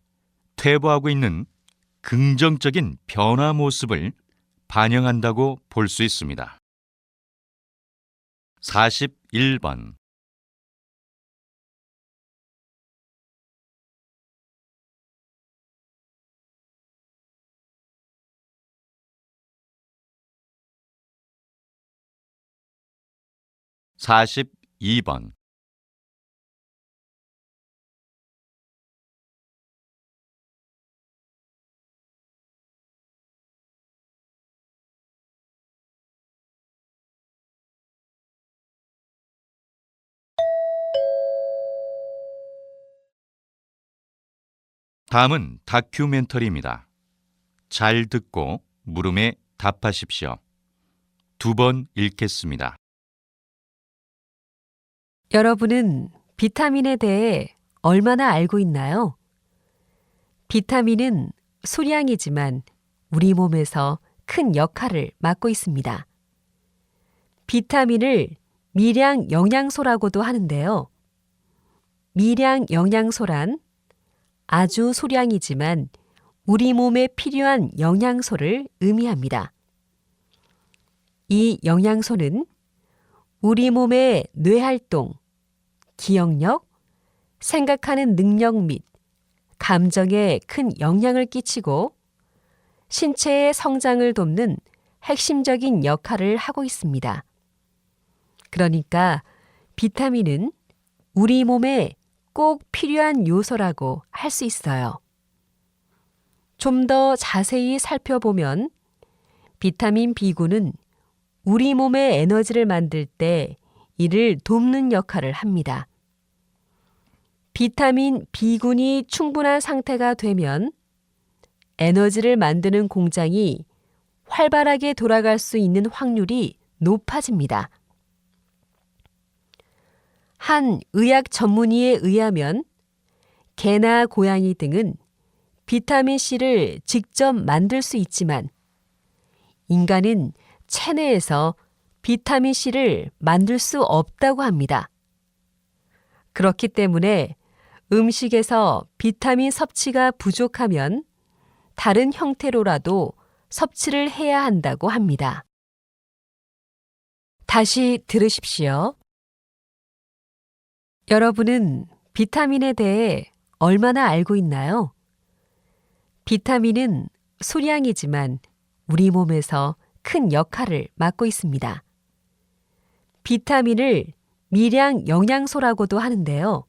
퇴보하고 있는 긍정적인 변화 모습을 반영한다고 볼 수 있습니다. 41번 42번 다음은 다큐멘터리입니다. 잘 듣고 물음에 답하십시오. 2번 읽겠습니다. 여러분은 비타민에 대해 얼마나 알고 있나요? 비타민은 소량이지만 우리 몸에서 큰 역할을 맡고 있습니다. 비타민을 미량 영양소라고도 하는데요. 미량 영양소란 아주 소량이지만 우리 몸에 필요한 영양소를 의미합니다. 이 영양소는 우리 몸의 뇌활동, 기억력, 생각하는 능력 및 감정에 큰 영향을 끼치고 신체의 성장을 돕는 핵심적인 역할을 하고 있습니다. 그러니까 비타민은 우리 몸에 꼭 필요한 요소라고 할 수 있어요. 좀 더 자세히 살펴보면 비타민 B군은 우리 몸의 에너지를 만들 때 이를 돕는 역할을 합니다. 비타민 B군이 충분한 상태가 되면 에너지를 만드는 공장이 활발하게 돌아갈 수 있는 확률이 높아집니다. 한 의학 전문의에 의하면 개나 고양이 등은 비타민C를 직접 만들 수 있지만 인간은 체내에서 비타민C를 만들 수 없다고 합니다. 그렇기 때문에 음식에서 비타민 섭취가 부족하면 다른 형태로라도 섭취를 해야 한다고 합니다. 다시 들으십시오. 여러분은 비타민에 대해 얼마나 알고 있나요? 비타민은 소량이지만 우리 몸에서 큰 역할을 맡고 있습니다. 비타민을 미량 영양소라고도 하는데요.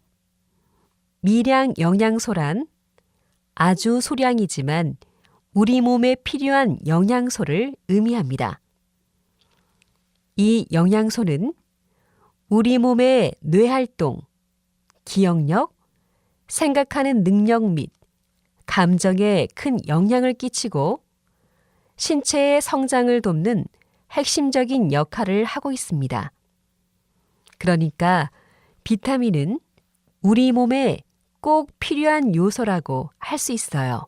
미량 영양소란 아주 소량이지만 우리 몸에 필요한 영양소를 의미합니다. 이 영양소는 우리 몸의 뇌활동, 기억력, 생각하는 능력 및 감정에 큰 영향을 끼치고 신체의 성장을 돕는 핵심적인 역할을 하고 있습니다. 그러니까 비타민은 우리 몸에 꼭 필요한 요소라고 할 수 있어요.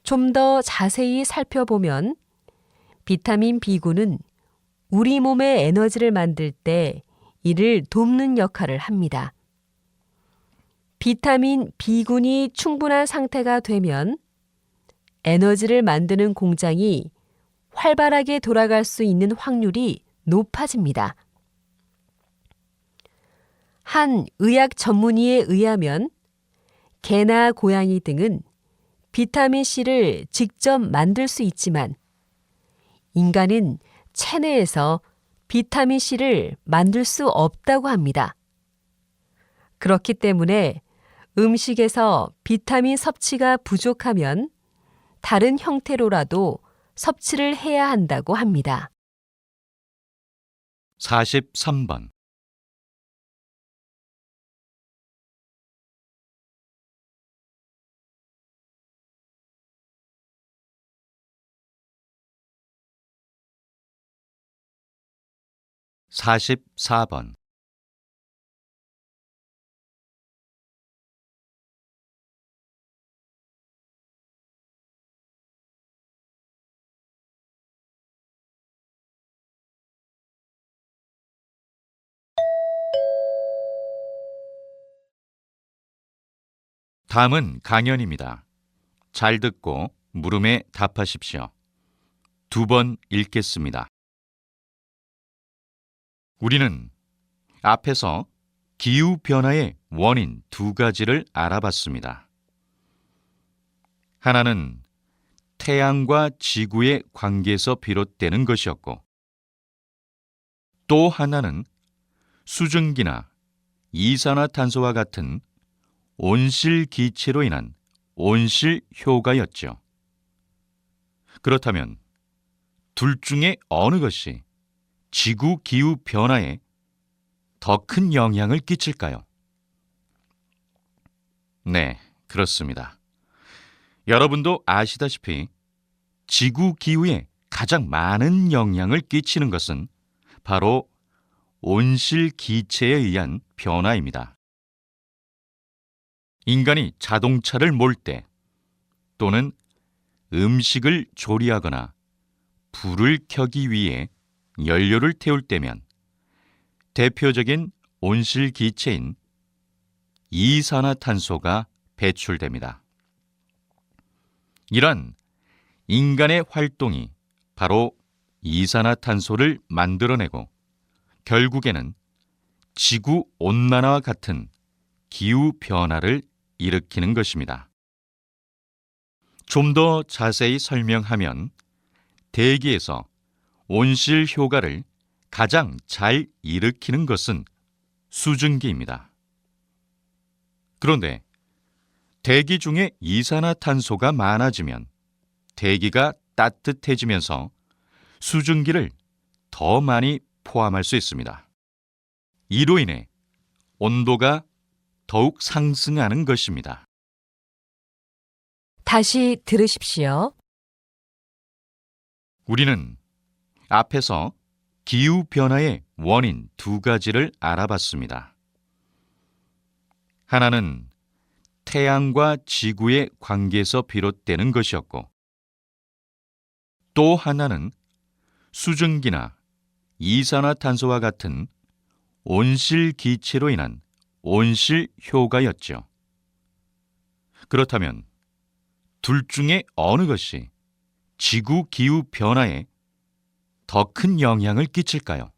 좀 더 자세히 살펴보면 비타민 B군은 우리 몸의 에너지를 만들 때 이를 돕는 역할을 합니다. 비타민 B군이 충분한 상태가 되면 에너지를 만드는 공장이 활발하게 돌아갈 수 있는 확률이 높아집니다. 한 의학 전문의에 의하면 개나 고양이 등은 비타민C를 직접 만들 수 있지만 인간은 체내에서 비타민C를 만들 수 없다고 합니다. 그렇기 때문에 음식에서 비타민 섭취가 부족하면 다른 형태로라도 섭취를 해야 한다고 합니다. 43번. (44번) 다음은 강연입니다. 잘 듣고 물음에 답하십시오. 2번 읽겠습니다. 우리는 앞에서 기후변화의 원인 2가지를 알아봤습니다. 하나는 태양과 지구의 관계에서 비롯되는 것이었고, 또 하나는 수증기나 이산화탄소와 같은 온실기체로 인한 온실효과였죠. 그렇다면 둘 중에 어느 것이 지구 기후 변화에 더 큰 영향을 끼칠까요? 네, 그렇습니다. 여러분도 아시다시피 지구 기후에 가장 많은 영향을 끼치는 것은 바로 온실기체에 의한 변화입니다. 인간이 자동차를 몰 때 또는 음식을 조리하거나 불을 켜기 위해 연료를 태울 때면 대표적인 온실기체인 이산화탄소가 배출됩니다. 이런 인간의 활동이 바로 이산화탄소를 만들어내고 결국에는 지구 온난화와 같은 기후 변화를 일으키는 것입니다. 좀 더 자세히 설명하면 대기에서 온실 효과를 가장 잘 일으키는 것은 수증기입니다. 그런데 대기 중에 이산화탄소가 많아지면 대기가 따뜻해지면서 수증기를 더 많이 포함할 수 있습니다. 이로 인해 온도가 더욱 상승하는 것입니다. 다시 들으십시오. 우리는 앞에서 기후변화의 원인 두 가지를 알아봤습니다. 하나는 태양과 지구의 관계에서 비롯되는 것이었고, 또 하나는 수증기나 이산화탄소와 같은 온실기체로 인한 온실효과였죠. 그렇다면 둘 중에 어느 것이 지구 기후 변화에 더 큰 영향을 끼칠까요?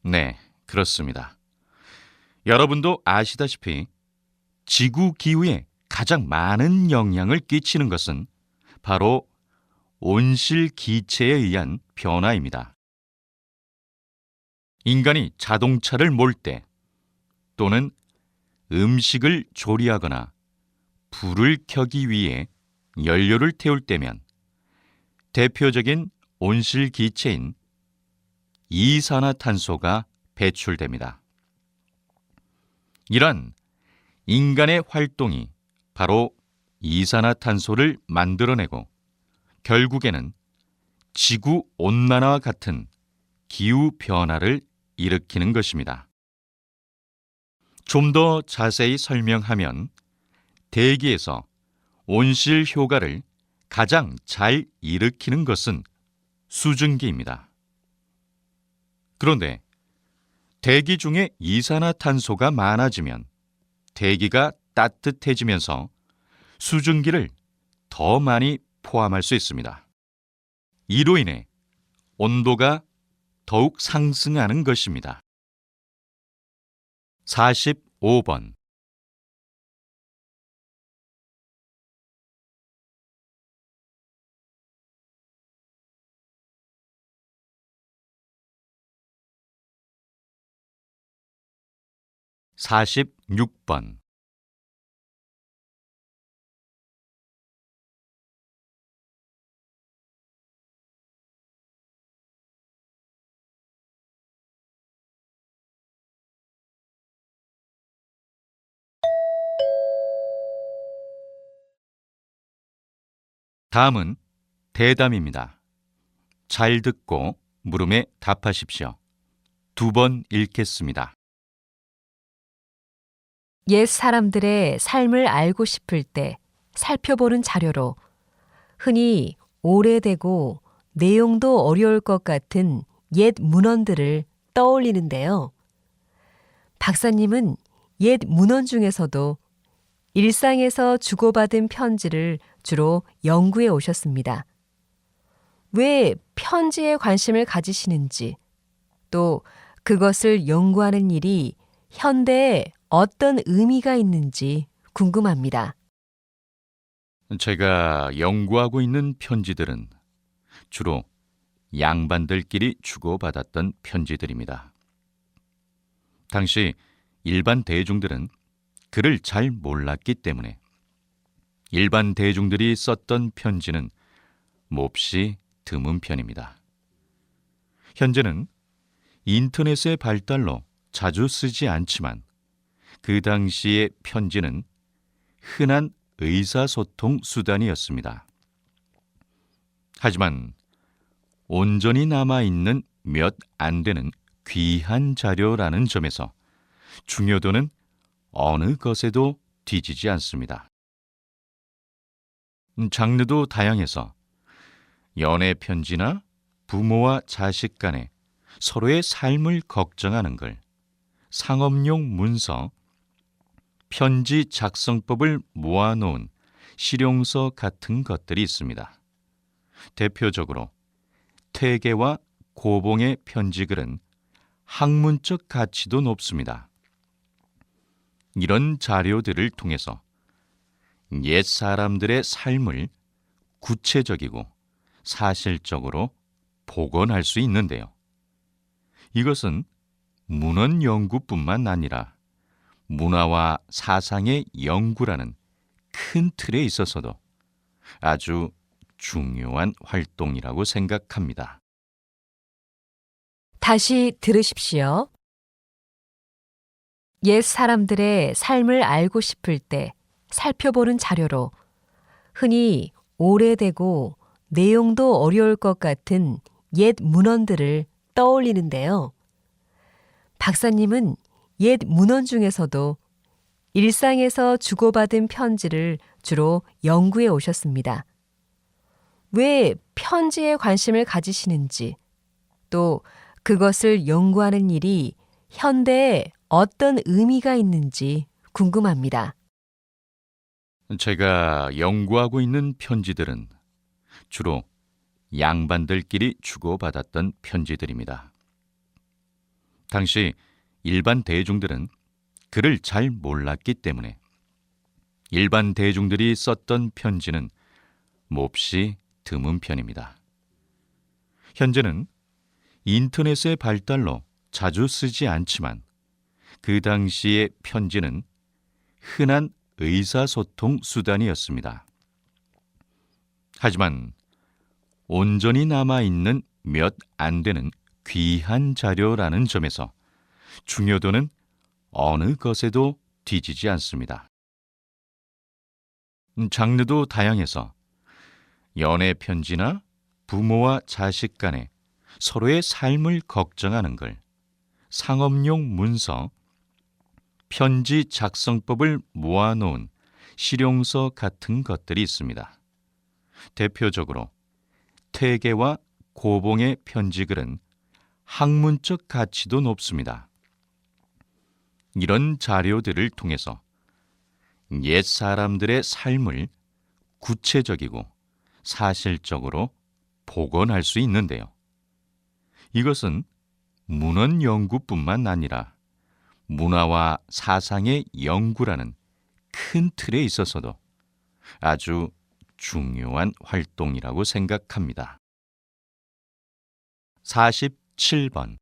네, 그렇습니다. 여러분도 아시다시피 지구 기후에 가장 많은 영향을 끼치는 것은 바로 온실기체에 의한 변화입니다. 인간이 자동차를 몰 때 또는 음식을 조리하거나 불을 켜기 위해 연료를 태울 때면 대표적인 온실기체인 이산화탄소가 배출됩니다. 이런 인간의 활동이 바로 이산화탄소를 만들어내고 결국에는 지구 온난화와 같은 기후 변화를 일으키는 것입니다. 좀 더 자세히 설명하면 대기에서 온실 효과를 가장 잘 일으키는 것은 수증기입니다. 그런데 대기 중에 이산화탄소가 많아지면 대기가 따뜻해지면서 수증기를 더 많이 포함할 수 있습니다. 이로 인해 온도가 더욱 상승하는 것입니다. 45번. 46번. 다음은 대담입니다. 잘 듣고 물음에 답하십시오. 2번 읽겠습니다. 옛 사람들의 삶을 알고 싶을 때 살펴보는 자료로 흔히 오래되고 내용도 어려울 것 같은 옛 문헌들을 떠올리는데요. 박사님은 옛 문헌 중에서도 일상에서 주고받은 편지를 주로 연구해 오셨습니다. 왜 편지에 관심을 가지시는지, 또 그것을 연구하는 일이 현대에 어떤 의미가 있는지 궁금합니다. 제가 연구하고 있는 편지들은 주로 양반들끼리 주고받았던 편지들입니다. 당시 일반 대중들은 글을 잘 몰랐기 때문에 일반 대중들이 썼던 편지는 몹시 드문 편입니다. 현재는 인터넷의 발달로 자주 쓰지 않지만 그 당시의 편지는 흔한 의사소통 수단이었습니다. 하지만 온전히 남아있는 몇 안 되는 귀한 자료라는 점에서 중요도는 어느 것에도 뒤지지 않습니다. 장르도 다양해서 연애 편지나 부모와 자식 간에 서로의 삶을 걱정하는 글, 상업용 문서, 편지 작성법을 모아놓은 실용서 같은 것들이 있습니다. 대표적으로 퇴계와 고봉의 편지글은 학문적 가치도 높습니다. 이런 자료들을 통해서 옛 사람들의 삶을 구체적이고 사실적으로 복원할 수 있는데요. 이것은 문헌 연구뿐만 아니라 문화와 사상의 연구라는 큰 틀에 있어서도 아주 중요한 활동이라고 생각합니다. 다시 들으십시오. 옛 사람들의 삶을 알고 싶을 때 살펴보는 자료로 흔히 오래되고 내용도 어려울 것 같은 옛 문헌들을 떠올리는데요. 박사님은 옛 문헌 중에서도 일상에서 주고받은 편지를 주로 연구해 오셨습니다. 왜 편지에 관심을 가지시는지, 또 그것을 연구하는 일이 현대에 어떤 의미가 있는지 궁금합니다. 제가 연구하고 있는 편지들은 주로 양반들끼리 주고받았던 편지들입니다. 당시 일반 대중들은 글을 잘 몰랐기 때문에 일반 대중들이 썼던 편지는 몹시 드문 편입니다. 현재는 인터넷의 발달로 자주 쓰지 않지만 그 당시의 편지는 흔한 의사소통 수단이었습니다. 하지만 온전히 남아있는 몇 안 되는 귀한 자료라는 점에서 중요도는 어느 것에도 뒤지지 않습니다. 장르도 다양해서 연애 편지나 부모와 자식 간에 서로의 삶을 걱정하는 글, 상업용 문서, 편지 작성법을 모아놓은 실용서 같은 것들이 있습니다. 대표적으로 퇴계와 고봉의 편지글은 학문적 가치도 높습니다. 이런 자료들을 통해서 옛 사람들의 삶을 구체적이고 사실적으로 복원할 수 있는데요. 이것은 문헌 연구뿐만 아니라 문화와 사상의 연구라는 큰 틀에 있어서도 아주 중요한 활동이라고 생각합니다. 47번.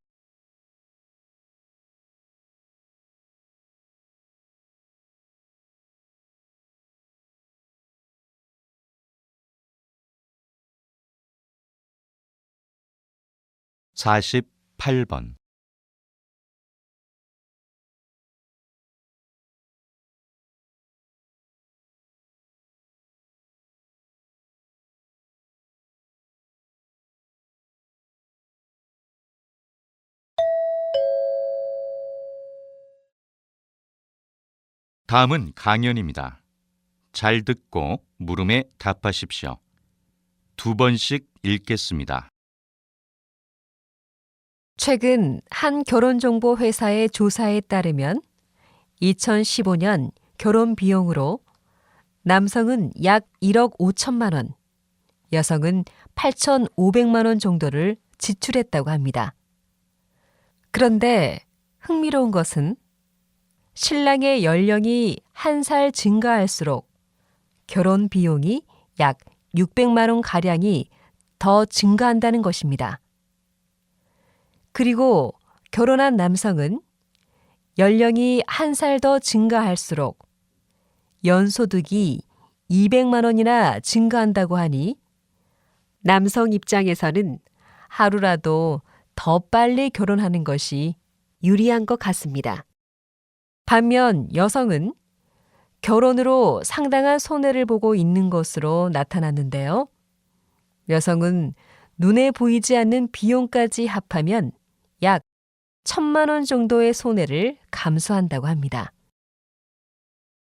48번. 다음은 강연입니다. 잘 듣고 물음에 답하십시오. 2번씩 읽겠습니다. 최근 한 결혼정보 회사의 조사에 따르면 2015년 결혼 비용으로 남성은 약 1억 5천만 원, 여성은 8,500만 원 정도를 지출했다고 합니다. 그런데 흥미로운 것은 신랑의 연령이 한 살 증가할수록 결혼 비용이 약 600만 원 가량이 더 증가한다는 것입니다. 그리고 결혼한 남성은 연령이 한 살 더 증가할수록 연소득이 200만 원이나 증가한다고 하니 남성 입장에서는 하루라도 더 빨리 결혼하는 것이 유리한 것 같습니다. 반면 여성은 결혼으로 상당한 손해를 보고 있는 것으로 나타났는데요. 여성은 눈에 보이지 않는 비용까지 합하면 약 1,000만 원 정도의 손해를 감수한다고 합니다.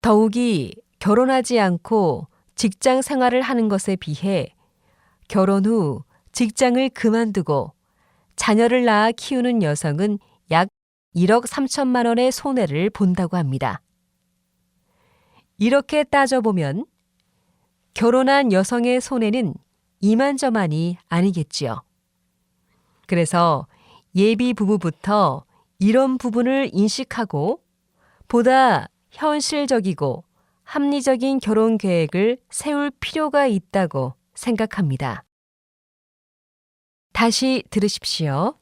더욱이 결혼하지 않고 직장 생활을 하는 것에 비해 결혼 후 직장을 그만두고 자녀를 낳아 키우는 여성은 약 1억 3천만 원의 손해를 본다고 합니다. 이렇게 따져보면 결혼한 여성의 손해는 이만저만이 아니겠지요. 그래서 예비 부부부터 이런 부분을 인식하고 보다 현실적이고 합리적인 결혼 계획을 세울 필요가 있다고 생각합니다. 다시 들으십시오.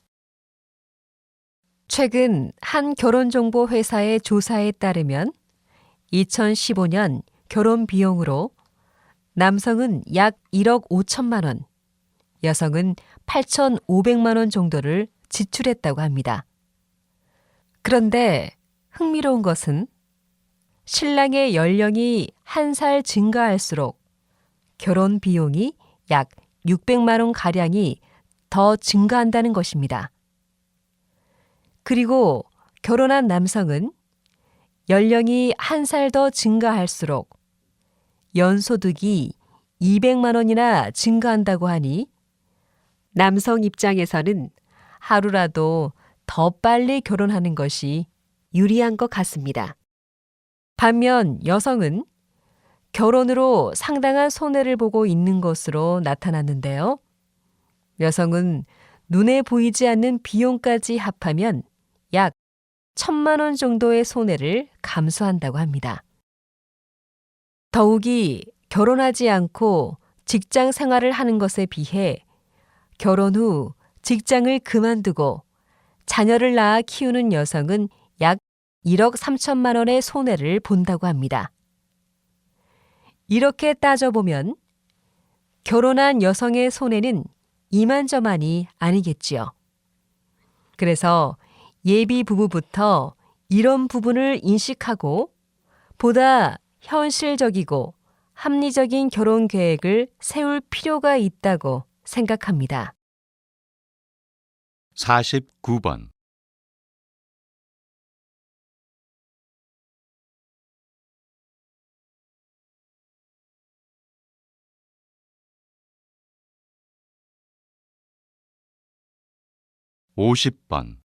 최근 한 결혼정보 회사의 조사에 따르면 2015년 결혼 비용으로 남성은 약 1억 5천만 원, 여성은 8,500만 원 정도를 지출했다고 합니다. 그런데 흥미로운 것은 신랑의 연령이 한 살 증가할수록 결혼 비용이 약 600만 원 가량이 더 증가한다는 것입니다. 그리고 결혼한 남성은 연령이 한 살 더 증가할수록 연소득이 200만 원이나 증가한다고 하니 남성 입장에서는 하루라도 더 빨리 결혼하는 것이 유리한 것 같습니다. 반면 여성은 결혼으로 상당한 손해를 보고 있는 것으로 나타났는데요. 여성은 눈에 보이지 않는 비용까지 합하면 약 1,000만 원 정도의 손해를 감수한다고 합니다. 더욱이 결혼하지 않고 직장 생활을 하는 것에 비해 결혼 후 직장을 그만두고 자녀를 낳아 키우는 여성은 약 1억 3천만 원의 손해를 본다고 합니다. 이렇게 따져보면 결혼한 여성의 손해는 이만저만이 아니겠지요. 그래서 예비 부부부터 이런 부분을 인식하고 보다 현실적이고 합리적인 결혼 계획을 세울 필요가 있다고 생각합니다. 49번. (50번)